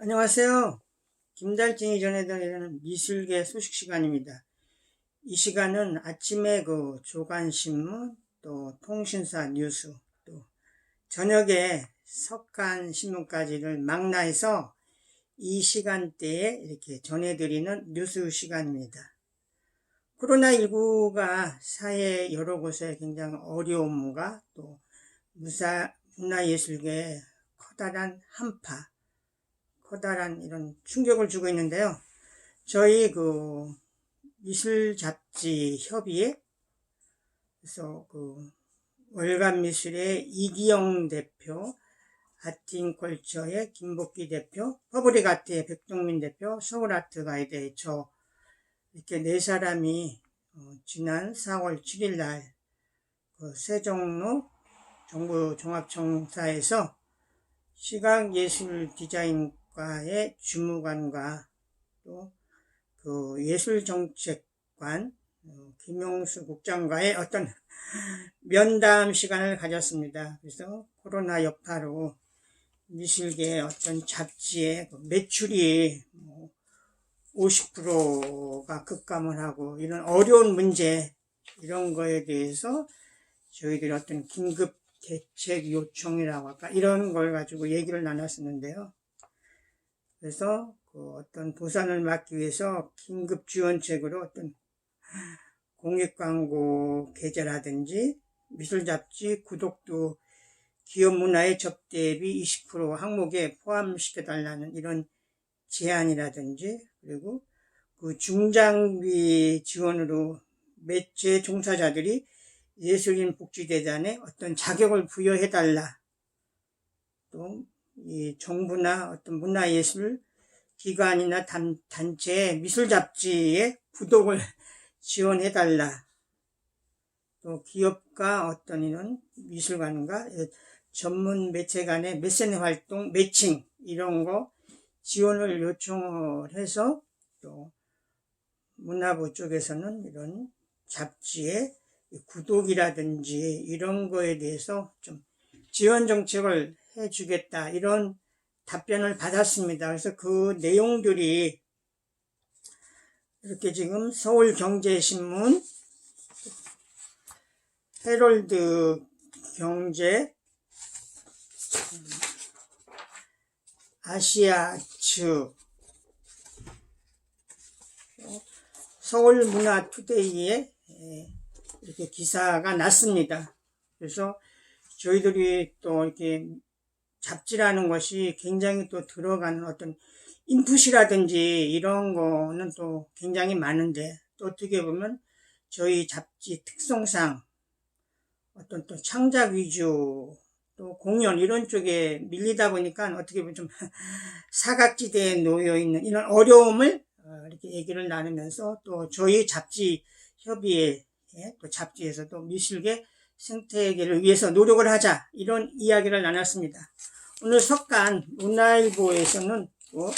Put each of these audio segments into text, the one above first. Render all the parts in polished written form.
안녕하세요. 김달진이 전해드리는 미술계 소식 시간입니다. 이 시간은 아침에 조간신문, 또 통신사 뉴스, 또 저녁에 석간신문까지를 망라해서 이 시간대에 이렇게 전해드리는 뉴스 시간입니다. 코로나19가 사회 여러 곳에 굉장히 어려움과 또 문화예술계에 커다란 한파, 커다란 이런 충격을 주고 있는데요. 저희 미술잡지 협의회, 그래서 월간 미술의 이기영 대표, 아트인컬처의 김복기 대표, 퍼블릭 아트의 백동민 대표, 서울 아트 가이드의 저, 이렇게 네 사람이 지난 4월 7일 날 세종로 정부종합청사에서 시각예술 디자인과의 주무관과 또 예술정책관 김용수 국장과의 어떤 면담 시간을 가졌습니다. 그래서 코로나 여파로 미술계의 어떤 잡지의 매출이 50%가 급감을 하고 이런 어려운 문제, 이런 거에 대해서 저희들이 어떤 긴급 대책 요청이라고 할까, 이런 걸 가지고 얘기를 나눴었는데요. 그래서 어떤 보상을 막기 위해서 긴급 지원책으로 어떤 공익광고 게재라든지 미술잡지 구독도 기업 문화의 접대비 20% 항목에 포함시켜달라는 이런 제안이라든지, 그리고 중장비 지원으로 매체 종사자들이 예술인 복지재단에 어떤 자격을 부여해달라. 또 이 정부나 어떤 문화예술 기관이나 단체의 미술잡지에 구독을 지원해달라. 또 기업과 어떤 이런 미술관과 전문 매체 간의 메세네 활동, 매칭, 이런 거 지원을 요청을 해서, 또 문화부 쪽에서는 이런 잡지의 구독이라든지 이런 거에 대해서 좀 지원 정책을 해주겠다, 이런 답변을 받았습니다. 그래서 그 내용들이 이렇게 지금 서울경제신문, 헤럴드 경제, 아시아츠, 서울문화투데이에 이렇게 기사가 났습니다. 그래서 저희들이 또 이렇게 잡지라는 것이 굉장히 또 들어가는 어떤 인풋이라든지 이런 거는 또 굉장히 많은데, 또 어떻게 보면 저희 잡지 특성상 어떤 또 창작 위주, 또 공연 이런 쪽에 밀리다 보니까 어떻게 보면 좀 사각지대에 놓여있는 이런 어려움을 이렇게 얘기를 나누면서, 또 저희 잡지 협의회, 또 잡지에서도 미술계 생태계를 위해서 노력을 하자, 이런 이야기를 나눴습니다. 오늘 석간 문화일보에서는 또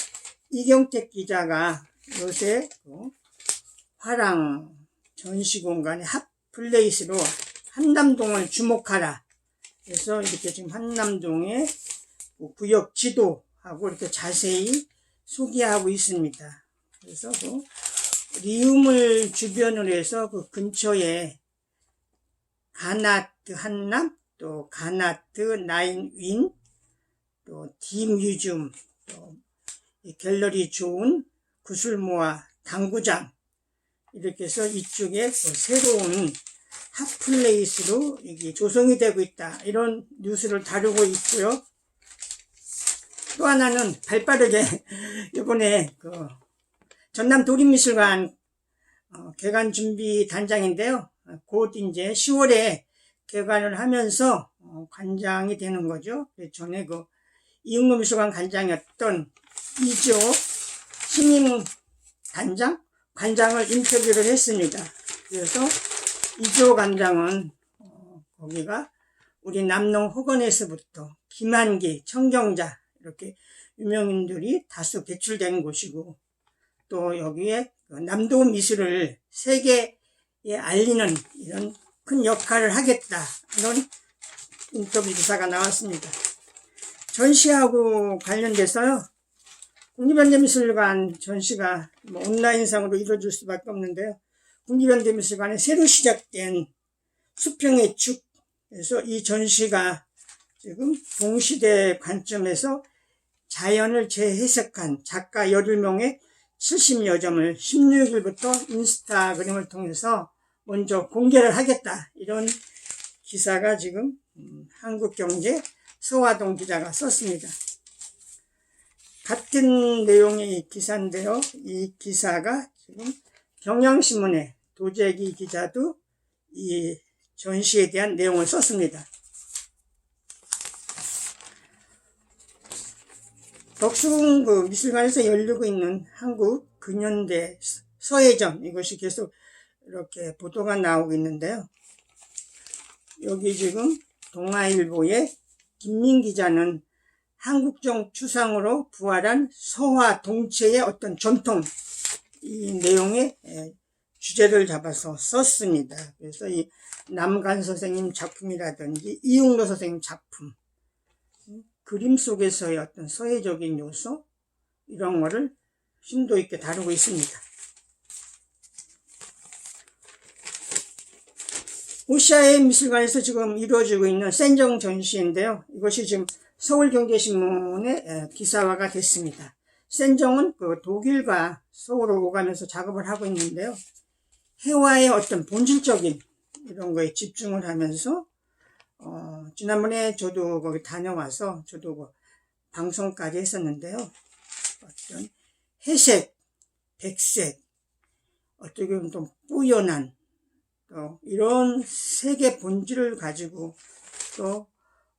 이경택 기자가 요새 화랑 전시공간의 핫플레이스로 한남동을 주목하라. 그래서 이렇게 지금 한남동의 구역 지도하고 이렇게 자세히 소개하고 있습니다. 그래서 리움을 주변으로 해서 근처에 가나트 한남, 또 가나트 나인윈, 또 디뮤즘, 또 갤러리 좋은 구슬모아 당구장, 이렇게 해서 이쪽에 또 새로운 핫플레이스로 이게 조성이 되고 있다, 이런 뉴스를 다루고 있고요. 또 하나는 발빠르게 이번에 전남 도립미술관 개관 준비 단장인데요. 곧 이제 10월에 개관을 하면서 관장이 되는 거죠. 전에 이응로 미술관 관장이었던 이조 신임 관장을 인터뷰를 했습니다. 그래서 이조 관장은 거기가 우리 남농 호건에서부터 김한기, 청경자, 이렇게 유명인들이 다수 배출된 곳이고, 또 여기에 남도 미술을 세계에 알리는 이런 큰 역할을 하겠다, 이런 인터뷰 기사가 나왔습니다. 전시하고 관련돼서요, 국립현대미술관 전시가 뭐 온라인상으로 이루어질 수밖에 없는데요. 국립현대미술관에 새로 시작된 수평의 축에서 이 전시가 지금 동시대 관점에서 자연을 재해석한 작가 11명의 70여 점을 16일부터 인스타그램을 통해서 먼저 공개를 하겠다. 이런 기사가 지금 한국경제 서화동 기자가 썼습니다. 같은 내용의 기사인데요. 이 기사가 지금 경향신문의 도재기 기자도 이 전시에 대한 내용을 썼습니다. 덕수궁 그 미술관에서 열리고 있는 한국 근현대 서예전, 이것이 계속 이렇게 보도가 나오고 있는데요. 여기 지금 동아일보의 김민 기자는 한국정 추상으로 부활한 서화 동체의 어떤 전통, 이 내용의 주제를 잡아서 썼습니다. 그래서 이 남간 선생님 작품이라든지 이용로 선생님 작품, 그림 속에서의 어떤 서예적인 요소, 이런 거를 심도 있게 다루고 있습니다. 오시아의 미술관에서 지금 이루어지고 있는 센정 전시인데요. 이것이 지금 서울경제신문의 기사화가 됐습니다. 센정은 그 독일과 서울을 오가면서 작업을 하고 있는데요. 해와의 어떤 본질적인 이런 거에 집중을 하면서 지난번에 저도 거기 다녀와서 저도 뭐 방송까지 했었는데요. 어떤 회색, 백색, 어떻게 보면 좀 뿌연한 또 이런 색의 본질을 가지고 또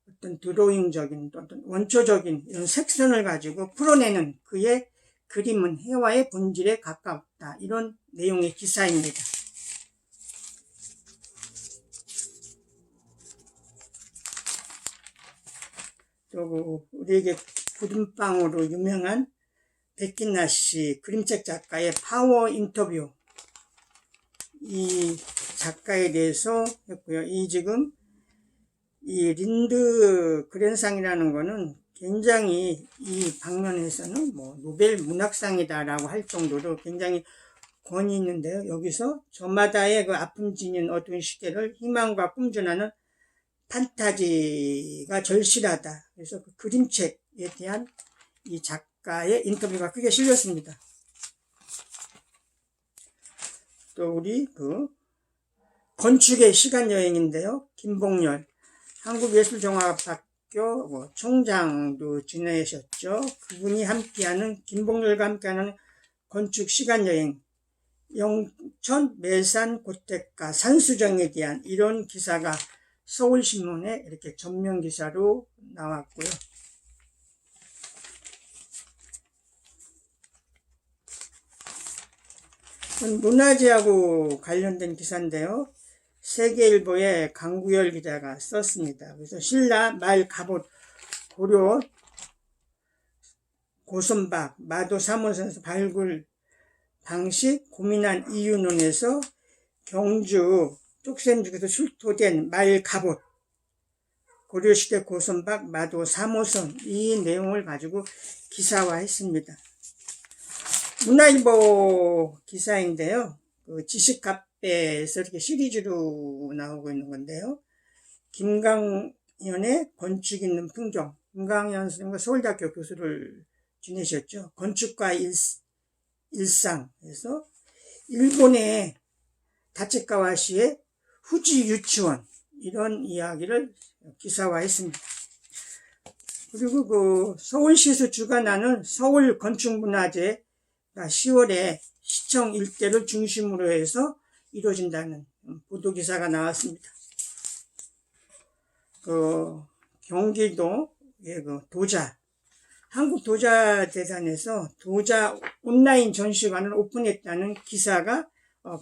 어떤 드로잉적인 또 어떤 원초적인 이런 색선을 가지고 풀어내는 그의 그림은 해와의 본질에 가깝다. 이런 내용의 기사입니다. 또 우리에게 구름빵으로 유명한 백긴나 씨 그림책 작가의 파워 인터뷰, 이 작가에 대해서 했고요. 이 지금 이 린드 그랜상이라는 거는 굉장히 이 방면에서는 뭐 노벨 문학상이다라고 할 정도로 굉장히 권위 있는데요. 여기서 저마다의 그 아픔 지닌 어두운 시대를 희망과 꿈전하는 판타지가 절실하다. 그래서 그 그림책에 대한 이 작가의 인터뷰가 크게 실렸습니다. 또 우리 그 건축의 시간여행인데요. 김봉열 한국예술종합학교 총장도 지내셨죠. 그분이 함께하는, 김봉열과 함께하는 건축 시간여행, 영천 매산 고택가 산수정에 대한 이런 기사가 서울신문에 이렇게 전면 기사로 나왔고요. 문화재하고 관련된 기사인데요. 세계일보의 강구열 기자가 썼습니다. 그래서 신라 말 갑옷 고려 고선박 마도 3호선에서 발굴 방식 고민한 이유론에서 경주 쪽샘죽에서 출토된 말 갑옷 고려시대 고선박 마도 3호선, 이 내용을 가지고 기사화했습니다. 문화일보 기사인데요. 그 지식카페에서 이렇게 시리즈로 나오고 있는 건데요. 김강현의 건축 있는 풍경. 김강현 선생님과 서울대학교 교수를 지내셨죠. 건축과 일상에서 일본의 다치카와시의 후지 유치원, 이런 이야기를 기사화했습니다. 그리고 그 서울시에서 주관하는 서울 건축문화제 10월에 시청 일대를 중심으로 해서 이루어진다는 보도기사가 나왔습니다. 그 경기도 그 도자, 한국도자재단에서 도자 온라인 전시관을 오픈했다는 기사가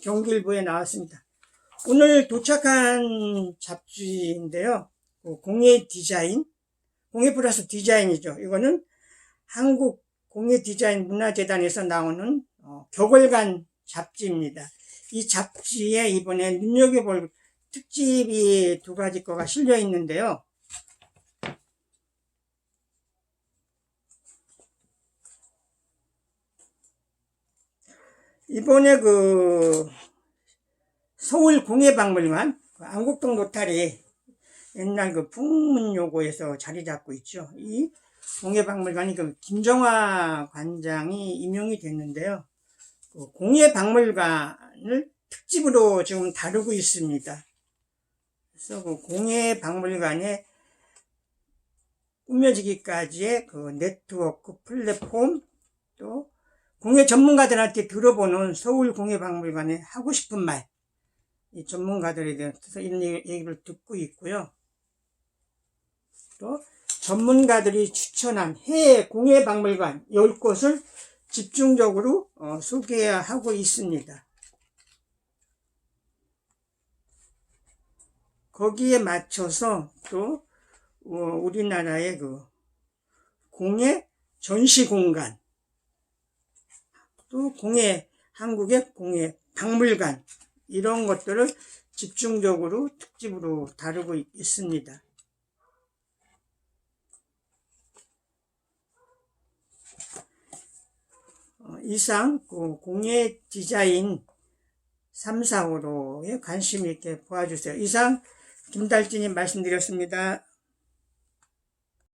경기일보에 나왔습니다. 오늘 도착한 잡지인데요. 공예 디자인, 공예 플러스 디자인이죠. 이거는 한국 공예 디자인 문화재단에서 나오는 격월간 잡지입니다. 이 잡지에 이번에 눈여겨볼 특집이 2가지 거가 실려 있는데요. 이번에 서울 공예박물관, 안국동 로타리, 옛날 풍문요고에서 자리 잡고 있죠. 이 공예박물관이 김정화 관장이 임용이 됐는데요. 공예박물관을 특집으로 지금 다루고 있습니다. 그래서 공예박물관에 꾸며지기까지의 네트워크 플랫폼, 또 공예 전문가들한테 들어보는 서울 공예박물관에 하고 싶은 말, 이 전문가들에 대해서 이런 얘기를 듣고 있고요. 또 전문가들이 추천한 해외 공예박물관 10곳을 집중적으로 소개하고 있습니다. 거기에 맞춰서 또 우리나라의 공예 전시 공간, 또 한국의 공예 박물관, 이런 것들을 집중적으로 특집으로 다루고 있습니다. 이상 공예 디자인 3, 4호로에 관심 있게 보아주세요. 이상 김달진이 말씀드렸습니다.